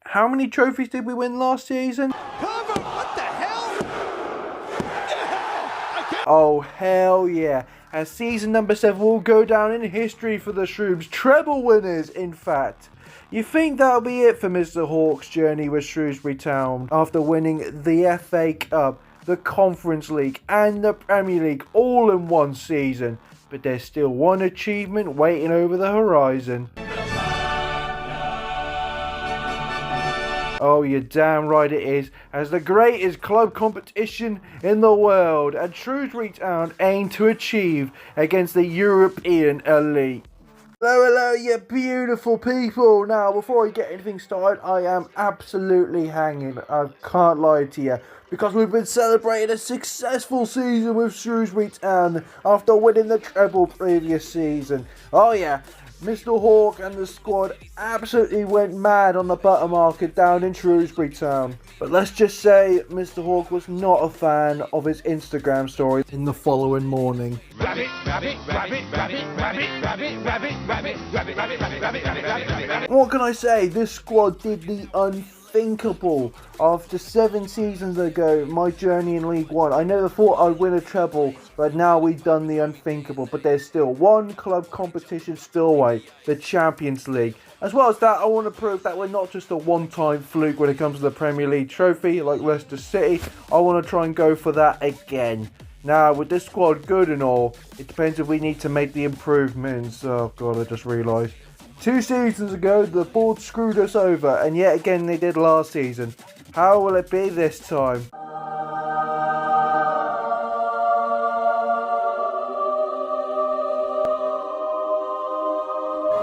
How many trophies did we win last season? Cover! What the hell? Oh, hell yeah. And season number 7 will go down in history for the Shrews. Treble winners, in fact. You think that'll be it for Mr. Hawk's journey with Shrewsbury Town after winning the FA Cup, the Conference League and the Premier League all in one season? But there's still one achievement waiting over the horizon. Oh, you're damn right it is, as the greatest club competition in the world, and Shrewsbury Town aim to achieve against the European elite. Hello, you beautiful people. Now, before I get anything started, I am absolutely hanging. I can't lie to you, because we've been celebrating a successful season with Shrewsbury Town after winning the treble previous season. Oh yeah. Mr. Hawk and the squad absolutely went mad on the butter market down in Shrewsbury Town. But let's just say Mr. Hawk was not a fan of his Instagram story in the following morning. Rabbit, rabbit, rabbit, rabbit, rabbit, rabbit, rabbit, rabbit, rabbit, rabbit, rabbit, rabbit, rabbit, rabbit. What can I say? This squad did the unthinkable. After 7 seasons ago, my journey in League One, I never thought I'd win a treble, but now we've done the unthinkable. But there's still one club competition still away, the Champions League. As well as that, I want to prove that we're not just a one-time fluke when it comes to the Premier League trophy like Leicester City. I want to try and go for that again. Now, with this squad good and all, it depends if we need to make the improvements. Oh god, I just realised. 2 seasons ago, the board screwed us over, and yet again they did last season. How will it be this time?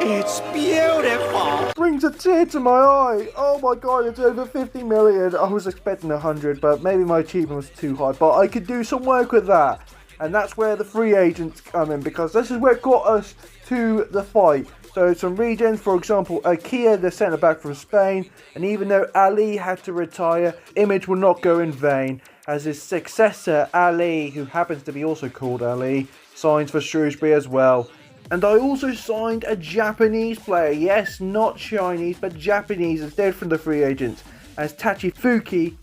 It's beautiful! Brings a tear to my eye. Oh my god, it's over 50 million. I was expecting 100, but maybe my achievement was too high. But I could do some work with that. And that's where the free agents come in, because this is where it got us to the fight. So some regens, for example, Kia, the centre-back from Spain. And even though Ali had to retire, image will not go in vain, as his successor, Ali, who happens to be also called Ali, signs for Shrewsbury as well. And I also signed a Japanese player. Yes, not Chinese, but Japanese instead from the free agents, as Tachifuki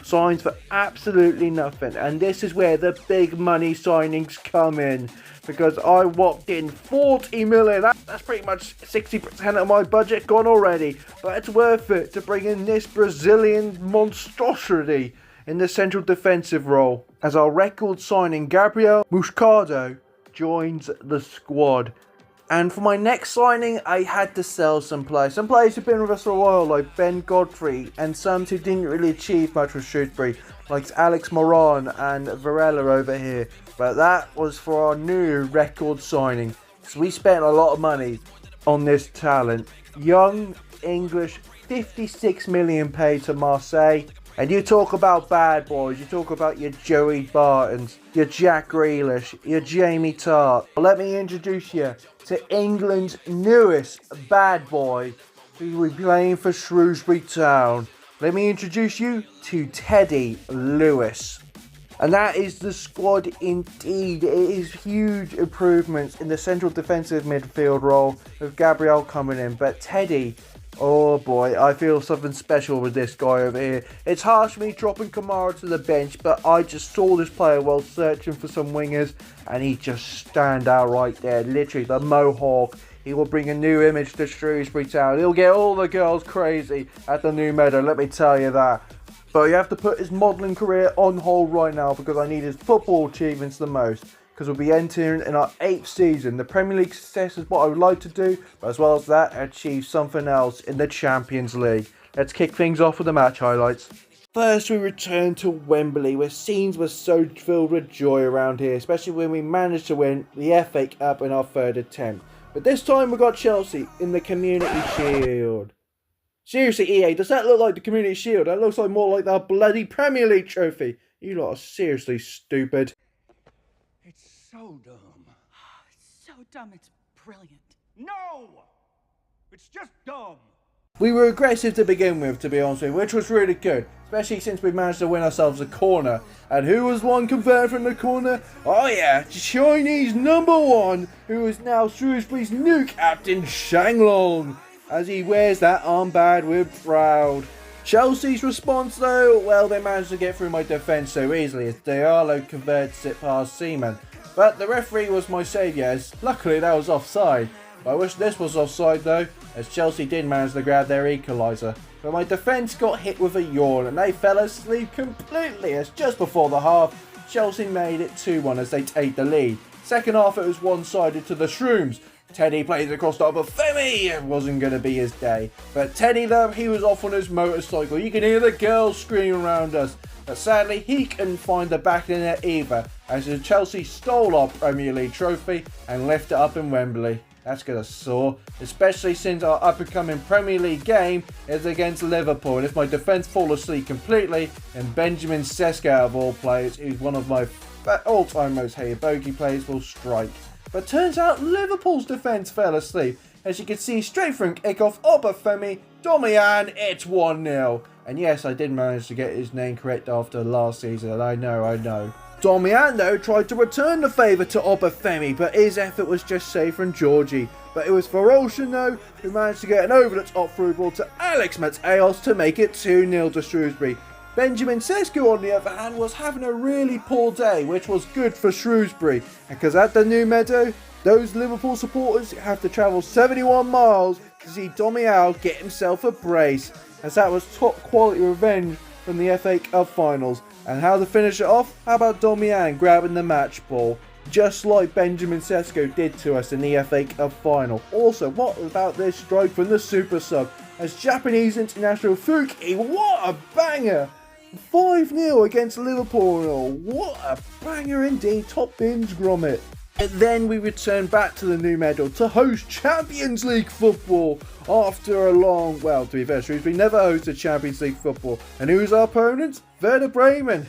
signs for absolutely nothing. And this is where the big money signings come in, because I walked in 40 million. That's pretty much 60% of my budget gone already, but it's worth it to bring in this Brazilian monstrosity in the central defensive role, as our record signing Gabriel Muscado joins the squad. And for my next signing, I had to sell some players. Some players who've been with us for a while, like Ben Godfrey, and some who didn't really achieve much with Shrewsbury, like Alex Moran and Varela over here. But that was for our new record signing. So we spent a lot of money on this talent. Young English, 56 million paid to Marseille. And you talk about bad boys, you talk about your Joey Bartons, your Jack Grealish, your Jamie Tart. Let me introduce you to England's newest bad boy, who will be playing for Shrewsbury Town. Let me introduce you to Teddy Lewis. And that is the squad indeed. It is huge improvements in the central defensive midfield role with Gabriel coming in. But Teddy, oh boy, I feel something special with this guy over here. It's harsh me dropping Kamara to the bench, but I just saw this player while searching for some wingers, and he just stand out right there. Literally, the Mohawk. He will bring a new image to Shrewsbury Town. He'll get all the girls crazy at the new meadow, let me tell you that. But you have to put his modelling career on hold right now, because I need his football achievements the most. Because we'll be entering in our 8th season. The Premier League success is what I would like to do, but as well as that, achieve something else in the Champions League. Let's kick things off with the match highlights. First, we return to Wembley, where scenes were so filled with joy around here, especially when we managed to win the FA Cup in our 3rd attempt. But this time we got Chelsea in the Community Shield. Seriously, EA, does that look like the Community Shield? That looks like more like the bloody Premier League trophy. You lot are seriously stupid. It's so dumb. It's so dumb, it's brilliant. No! It's just dumb. We were aggressive to begin with, to be honest with you, which was really good. Especially since we managed to win ourselves a corner. And who was one converted from the corner? Oh yeah, Chinese #1, who is now Shrewsbury's new captain, Shanglong. as he wears that armband with proud. Chelsea's response though, well, they managed to get through my defence so easily as Diallo converts it past Seaman. But the referee was my saviour, as luckily that was offside. I wish this was offside though, as Chelsea did manage to grab their equaliser. But my defence got hit with a yawn and they fell asleep completely, as just before the half, Chelsea made it 2-1 as they take the lead. Second half it was one-sided to the Shrews. Teddy plays across the but Femi, it wasn't going to be his day. But Teddy though, he was off on his motorcycle. You can hear the girls screaming around us. But sadly, he couldn't find the back of the net either, as Chelsea stole our Premier League trophy and left it up in Wembley. That's gonna sore, especially since our up-and-coming Premier League game is against Liverpool. And if my defence fall asleep completely, and Benjamin Sesko, out of all players, who's one of my all-time most hated bogey players, will strike. But turns out Liverpool's defence fell asleep. As you can see, straight from kickoff, Obafemi, Domian, it's 1-0. And yes, I did manage to get his name correct after last season, and I know. Domian though tried to return the favour to Obafemi, but his effort was just saved from Georgie. But it was Ferocian though, who managed to get an over-the-top through ball to Alex Mateos to make it 2-0 to Shrewsbury. Benjamin Sesko, on the other hand, was having a really poor day, which was good for Shrewsbury, because at the new meadow, those Liverpool supporters have to travel 71 miles to see Domian get himself a brace, as that was top quality revenge from the FA Cup finals. And how to finish it off? How about Domian grabbing the match ball, just like Benjamin Sesko did to us in the FA Cup final. Also, what about this strike from the super sub, as Japanese international Fuki, what a banger! 5-0 against Liverpool. What a banger indeed, top bins Gromit. And then we return back to the new meadow to host Champions League football after a long, well, to be fair, Shrewsbury never hosted Champions League football. And who's our opponents? Werder Bremen.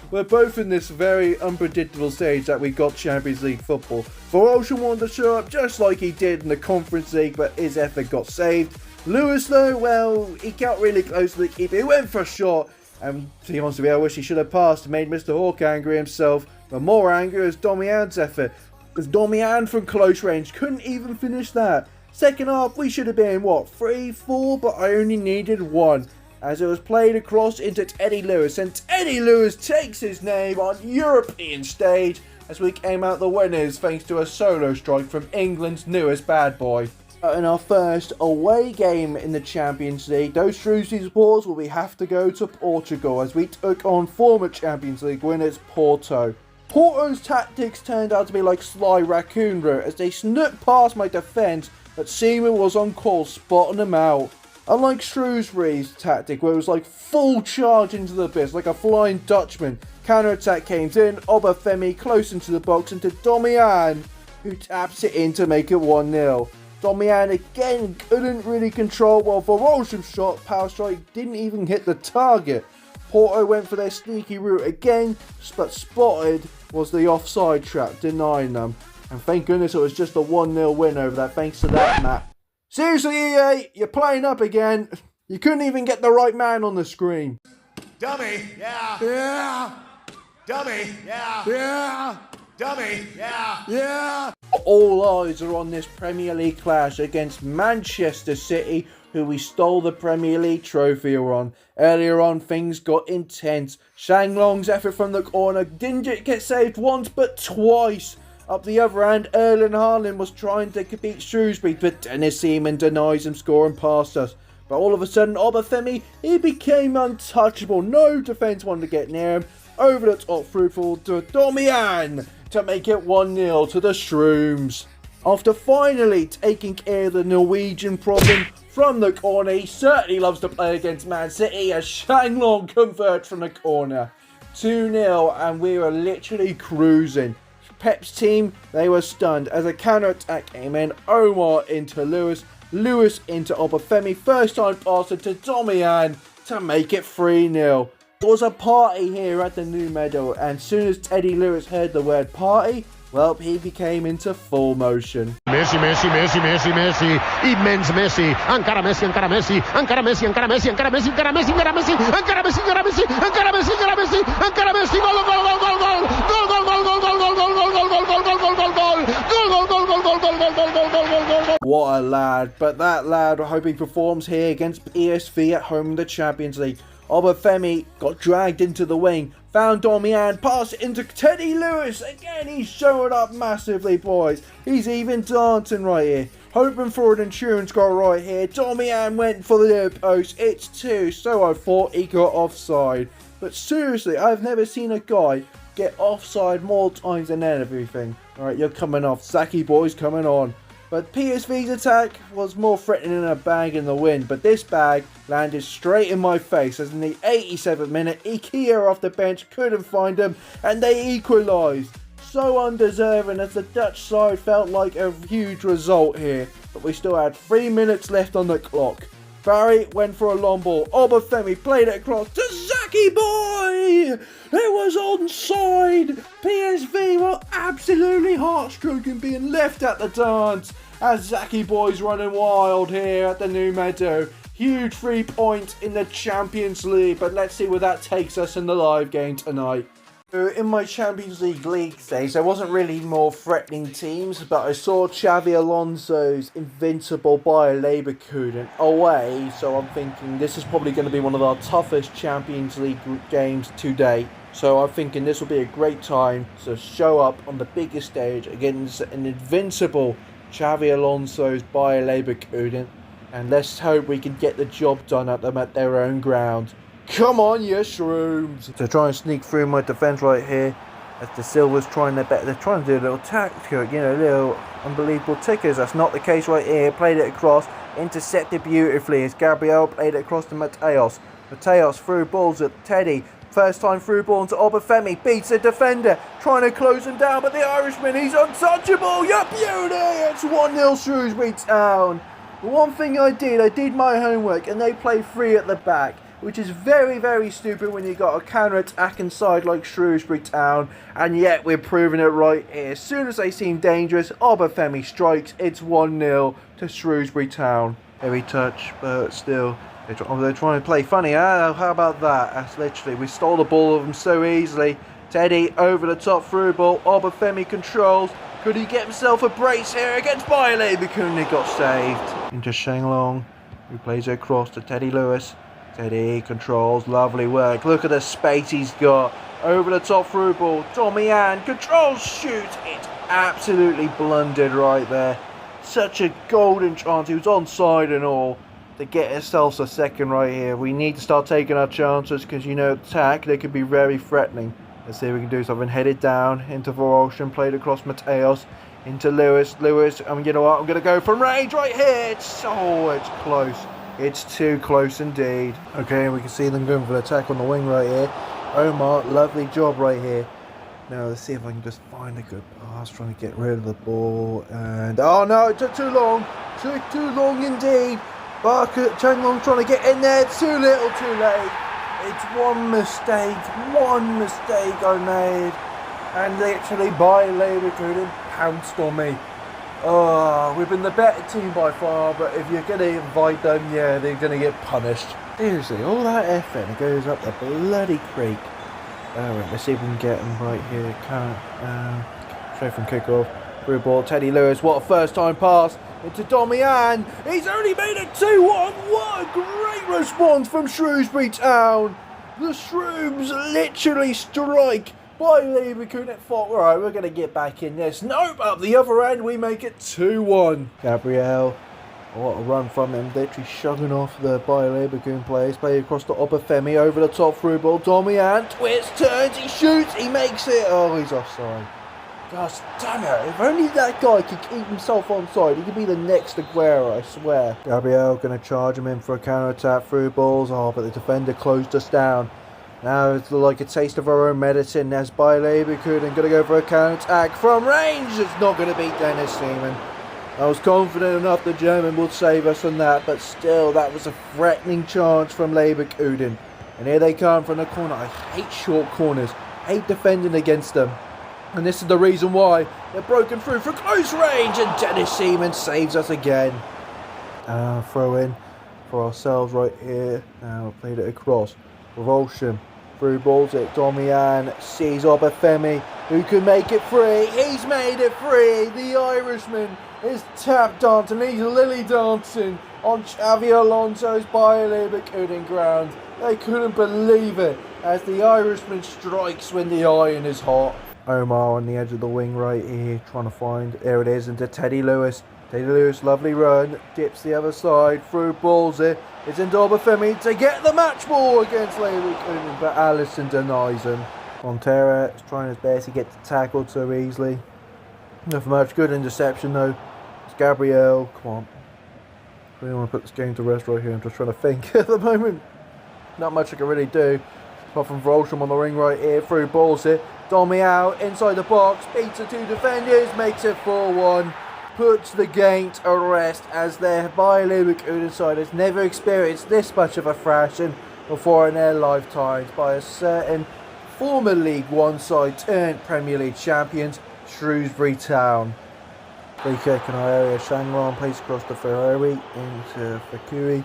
We're both in this very unpredictable stage that we got Champions League football. Ferocian wanted to show up just like he did in the Conference League, but his effort got saved. Lewis though, well, he got really close to the keeper. He went for a shot. And to be honest with you, I wish he should have passed and made Mr. Hawk angry himself. But more angry is Domian's effort, as Domian from close range couldn't even finish that. Second half, we should have been, 3-4, but I only needed 1. As it was played across into Teddy Lewis, and Teddy Lewis takes his name on European stage as we came out the winners thanks to a solo strike from England's newest bad boy. In our first away game in the Champions League, those Shrewsbury supporters will have to go to Portugal as we took on former Champions League winners Porto. Porto's tactics turned out to be like Sly Raccoon route as they snuck past my defence, but Seaman was on call spotting them out. Unlike Shrewsbury's tactic where it was like full charge into the abyss like a flying Dutchman, counter-attack came in, Obafemi close into the box into Domian, who taps it in to make it 1-0. Domian again couldn't really control while Ferocian's shot, power strike, didn't even hit the target. Porto went for their sneaky route again, but spotted was the offside trap, denying them. And thank goodness it was just a 1-0 win over that thanks to that map. Seriously EA, you're playing up again. You couldn't even get the right man on the screen. Dummy, yeah. Yeah. Dummy, yeah. Yeah. Dummy, yeah. Yeah. All eyes are on this Premier League clash against Manchester City, who we stole the Premier League trophy on. Earlier on, things got intense. Shang Long's effort from the corner didn't get saved once, but twice. Up the other end, Erling Haaland was trying to beat Shrewsbury, but Dennis Seaman denies him scoring past us. But all of a sudden, Obafemi, he became untouchable. No defence wanted to get near him. Over the top through ball to Domian to make it 1-0 to the Shrews. After finally taking care of the Norwegian problem from the corner, he certainly loves to play against Man City as Shang Long converts from the corner. 2-0 and we were literally cruising. Pep's team, they were stunned as a counter-attack came in. Omar into Lewis, Lewis into Obafemi, first time pass to Domian to make it 3-0. There was a party here at the new meadow, and soon as Teddy Lewis heard the word party, Well, he became into full motion. Messi, Messi, Messi, Messi, Messi, immens Messi, encara Messi, encara Messi, encara Messi, encara Messi, encara Messi, encara Messi, encara Messi, encara Messi, encara Messi, encara Messi, encara Messi, encara Messi, gol, gol, gol, gol, gol, gol, gol, gol, gol, gol, gol, gol, gol, gol, gol, gol, gol, gol. What a lad, but that lad, I hope he performs here against PSV at home in the Champions League. Obafemi got dragged into the wing, found Domian, passed it into Teddy Lewis. Again, he's showing up massively, boys. He's even dancing right here. Hoping for an insurance goal right here. Domian went for the near post. It's 2, so I thought he got offside. But seriously, I've never seen a guy get offside more times than everything. Alright, you're coming off. Zaki boy's coming on. But PSV's attack was more threatening than a bag in the wind, but this bag landed straight in my face as in the 87th minute, Ikea off the bench couldn't find him and they equalised. So undeserving as the Dutch side felt like a huge result here, but we still had 3 minutes left on the clock. Barry went for a long ball, Obafemi played it across to Zaki boy! It was onside! PSV were absolutely heartstricken being left at the dance as Zaki boy's running wild here at the new meadow. Huge 3 points in the Champions League, but let's see where that takes us in the live game tonight. In my Champions League stage, there wasn't really more threatening teams, but I saw Xavi Alonso's invincible Bayer Leverkusen away, so I'm thinking this is probably going to be one of our toughest Champions League games to date. So I'm thinking this will be a great time to show up on the biggest stage against an invincible Xavi Alonso's Bayer Leverkusen, and let's hope we can get the job done at them at their own ground. Come on, you Shrews! To try and sneak through my defence right here, as the Silvers trying their best. They're trying to do a little tactical, little unbelievable tickers. That's not the case right here. Played it across, intercepted beautifully as Gabriel played it across to Mateos. Mateos threw balls at Teddy. First time through ball into Obafemi, beats the defender, trying to close him down, but the Irishman, he's untouchable. You beauty! It's 1-0 Shrewsbury Town. The one thing I did my homework, and they play 3 at the back, which is very, very stupid when you've got a counter-attacking side like Shrewsbury Town, and yet we're proving it right here. As soon as they seem dangerous, Obafemi strikes. It's 1-0 to Shrewsbury Town. Heavy touch, but still, they're trying to play funny. How about that? That's literally, we stole the ball of them so easily. Teddy over the top through ball. Obafemi controls. Could he get himself a brace here against Bayer Leverkusen? He got saved. Into Shenglong, who plays it across to Teddy Lewis. Teddy controls, lovely work. Look at the space he's got. Over the top through ball. Domian controls, shoots. It's absolutely blundered right there. Such a golden chance. He was onside and all to get ourselves a second right here. We need to start taking our chances because, attack, they could be very threatening. Let's see if we can do something. Headed down into Voroshin, played across Mateos, into Lewis. You know what? I'm going to go from range right here. It's close. It's too close indeed. Okay, we can see them going for the attack on the wing right here. Omar, lovely job right here. Now let's see if I can just find a good pass, trying to get rid of the ball. And oh no, it took too long. Took too long indeed. Barker Changlong trying to get in there. Too little, too late. It's one mistake I made. And literally Bayer Leverkusen pounced on me. Oh, we've been the better team by far, but if you're going to invite them, yeah, they're going to get punished. Seriously, all that effort, it goes up the bloody creek. Alright, let's see if we can get him right here. Straight from kickoff. Through ball, Teddy Lewis, what a first time pass into Domian. He's only made it 2-1. What a great response from Shrewsbury Town. The Shrews literally strike. Bayer Leverkusen thought, alright, we're going to get back in this. Nope, up the other end, we make it 2-1. Gabriel, what a run from him, literally shoving off the Bayer Leverkusen players. Play across to Obafemi, over the top through ball. Domian, twists, turns, he shoots, he makes it. Oh, he's offside. Gosh damn it, if only that guy could keep himself onside, he could be the next Aguero, I swear. Gabriel going to charge him in for a counter-attack through balls. Oh, but the defender closed us down. Now it's like a taste of our own medicine as Bayer Leverkusen going to go for a counter-attack from range. It's not going to beat Dennis Seaman. I was confident enough the German would save us from that, but still that was a threatening chance from Leverkusen. And here they come from the corner. I hate short corners. Hate defending against them. And this is the reason why they're broken through from close range, and Dennis Seaman saves us again. Throw in for ourselves right here. Now played it across. Revulsion through balls it. Domian sees Obafemi, who can make it free. He's made it free. The Irishman is tap dancing. He's lily dancing on Xavi Alonso's Bayer Leverkusen ground. They couldn't believe it as the Irishman strikes when the iron is hot. Omar on the edge of the wing right here, trying to find, there it is, into Teddy Lewis. Teddy Lewis, lovely run, dips the other side, through balls it. It's into Obafemi to get the match ball against Leverkusen, but Allison denies him. Montera is trying his best to get tackled so easily. Nothing much, good interception though. It's Gabriel, come on. I really want to put this game to rest right here, I'm just trying to think at the moment. Not much I can really do. Apart from Volsham on the ring right here, through balls it. Domi out, inside the box, beats the two defenders, makes it 4-1. Puts the game to rest as their Bayer Leverkusen side has never experienced this much of a thrashing before in their lifetimes by a certain former League One side turned Premier League champions, Shrewsbury Town. Free kick in our area, Shangron plays across the Ferrari into Fakui.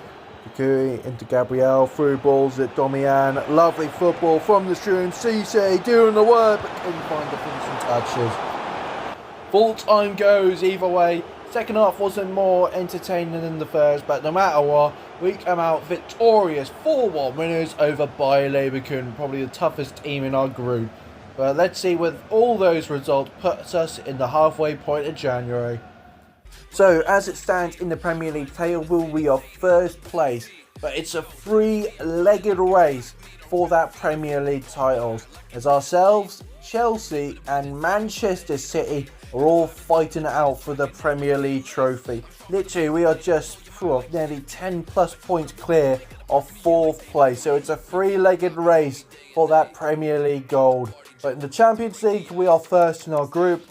Fakui into Gabriel, through balls at Domian. Lovely football from the Shrews. Cisse doing the work but couldn't find the finishing touches. Full time goes either way. Second half wasn't more entertaining than the first, but no matter what, we come out victorious 4-1 winners over Bayer Leverkusen, probably the toughest team in our group. But let's see with all those results puts us in the halfway point of January. So as it stands in the Premier League table, we are first place, but it's a three-legged race for that Premier League titles, as ourselves, Chelsea and Manchester City are all fighting it out for the Premier League trophy. Literally, we are just nearly 10 plus points clear of fourth place, so it's a three-legged race for that Premier League gold. But in the Champions League, we are first in our group,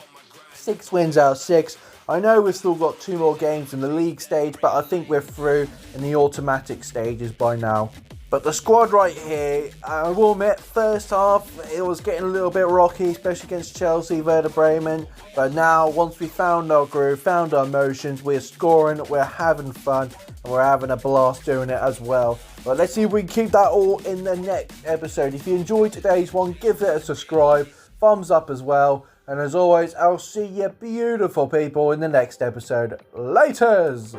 6 wins out of 6. I know we've still got 2 more games in the league stage, but I think we're through in the automatic stages by now. But the squad right here, I will admit, first half it was getting a little bit rocky, especially against Chelsea, Werder Bremen. But now, once we found our groove, found our motions, we're scoring, we're having fun, and we're having a blast doing it as well. But let's see if we can keep that all in the next episode. If you enjoyed today's one, give it a subscribe, thumbs up as well. And as always, I'll see you beautiful people in the next episode. Laters!